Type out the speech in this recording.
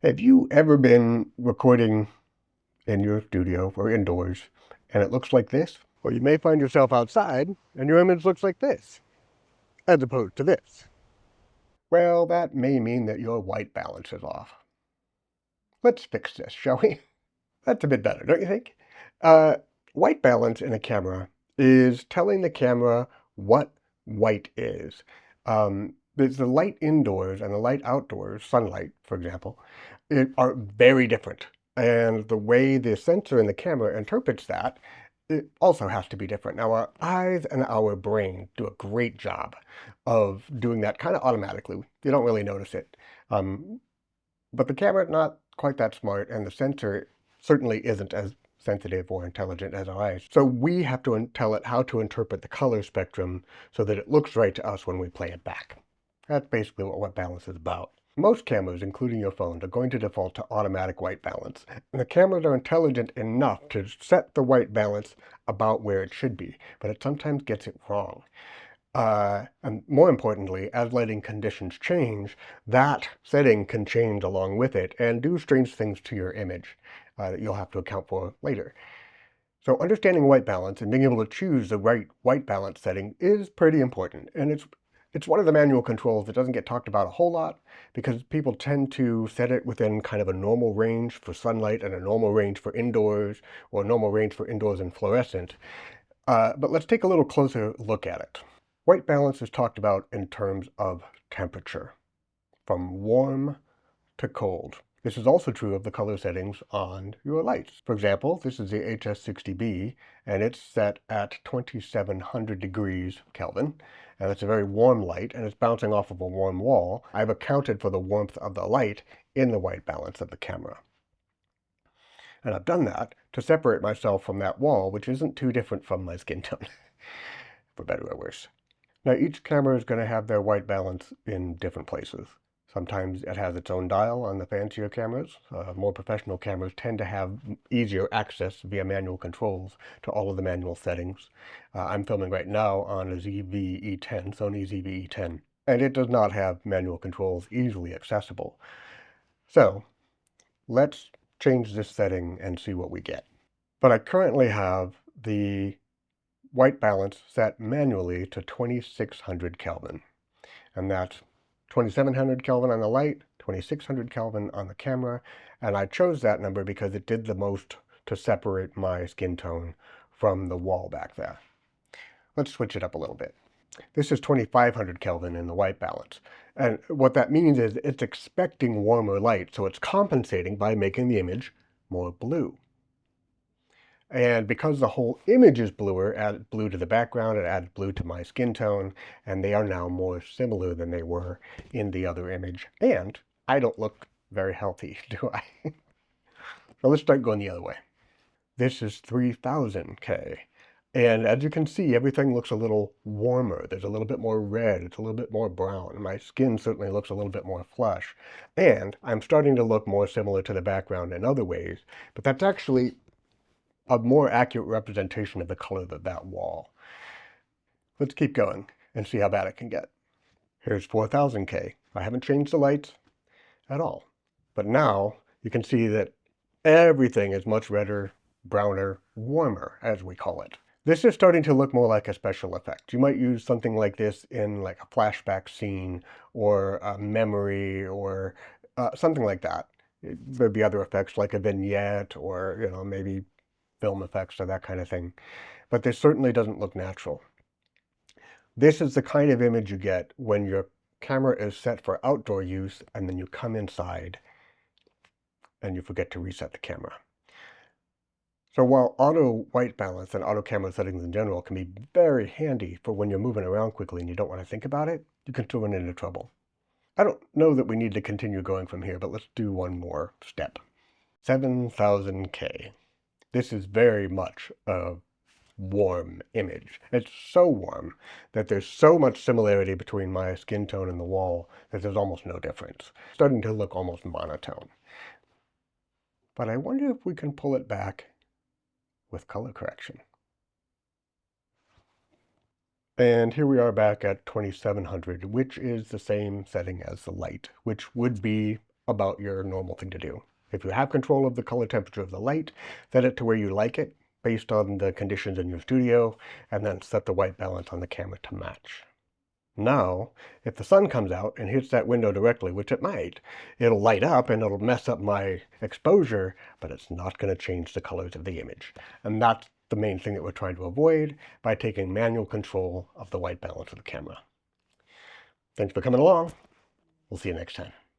Have you ever been recording in your studio or indoors and it looks like this? Or you may find yourself outside and your image looks like this, as opposed to this. Well, that may mean that your white balance is off. Let's fix this, shall we? That's a bit better, don't you think? Uh, White balance in a camera is telling the camera what white is. There's the light indoors and the light outdoors, sunlight, for example, are very different. And the way the sensor in the camera interprets that, it also has to be different. Now, our eyes and our brain do a great job of doing that kind of automatically. You don't really notice it. Um, but the camera is not quite that smart, and the sensor certainly isn't as sensitive or intelligent as our eyes. So we have to tell it how to interpret the color spectrum so that it looks right to us when we play it back. That's basically what white balance is about. Most cameras, including your phones, are going to default to automatic white balance. And the cameras are intelligent enough to set the white balance about where it should be, but it sometimes gets it wrong. And more importantly, as lighting conditions change, that setting can change along with it and do strange things to your image that you'll have to account for later. So understanding white balance and being able to choose the right white balance setting is pretty important. And it's one of the manual controls that doesn't get talked about a whole lot because people tend to set it within kind of a normal range for sunlight and a normal range for indoors or a normal range for indoors and fluorescent. But let's take a little closer look at it. White balance is talked about in terms of temperature, from warm to cold. This is also true of the color settings on your lights. For example, this is the HS60B, and it's set at 2700 degrees Kelvin, and it's a very warm light, and it's bouncing off of a warm wall. I've accounted for the warmth of the light in the white balance of the camera. And I've done that to separate myself from that wall, which isn't too different from my skin tone, for better or worse. Now, each camera is going to have their white balance in different places. Sometimes it has its own dial on the fancier cameras. More professional cameras tend to have easier access via manual controls to all of the manual settings. I'm filming right now on a ZV-E10, Sony ZV-E10, and it does not have manual controls easily accessible. So let's change this setting and see what we get. But I currently have the white balance set manually to 2600 Kelvin. And that's 2700 Kelvin on the light, 2600 Kelvin on the camera. And I chose that number because it did the most to separate my skin tone from the wall back there. Let's switch it up a little bit. This is 2500 Kelvin in the white balance. And what that means is it's expecting warmer light, so it's compensating by making the image more blue. And because the whole image is bluer, add blue to the background, it adds blue to my skin tone, and they are now more similar than they were in the other image. And I don't look very healthy, do I? So let's start going the other way. This is 3000K. And as you can see, everything looks a little warmer. There's a little bit more red. It's a little bit more brown. My skin certainly looks a little bit more flush. And I'm starting to look more similar to the background in other ways, but that's actually a more accurate representation of the color of that wall. Let's keep going and see how bad it can get. Here's 4000K. I haven't changed the lights at all. But now you can see that everything is much redder, browner, warmer, as we call it. This is starting to look more like a special effect. You might use something like this in like a flashback scene or a memory or something like that. There'd be other effects like a vignette or, maybe film effects or that kind of thing. But this certainly doesn't look natural. This is the kind of image you get when your camera is set for outdoor use and then you come inside and you forget to reset the camera. So while auto white balance and auto camera settings in general can be very handy for when you're moving around quickly and you don't want to think about it, you can still run into trouble. I don't know that we need to continue going from here, but let's do one more step. 7000K. This is very much a warm image. It's so warm that there's so much similarity between my skin tone and the wall that there's almost no difference. It's starting to look almost monotone. But I wonder if we can pull it back with color correction. And here we are back at 2700, which is the same setting as the light, which would be about your normal thing to do. If you have control of the color temperature of the light, set it to where you like it based on the conditions in your studio, and then set the white balance on the camera to match. Now, if the sun comes out and hits that window directly, which it might, it'll light up and it'll mess up my exposure, but it's not going to change the colors of the image. And that's the main thing that we're trying to avoid by taking manual control of the white balance of the camera. Thanks for coming along. We'll see you next time.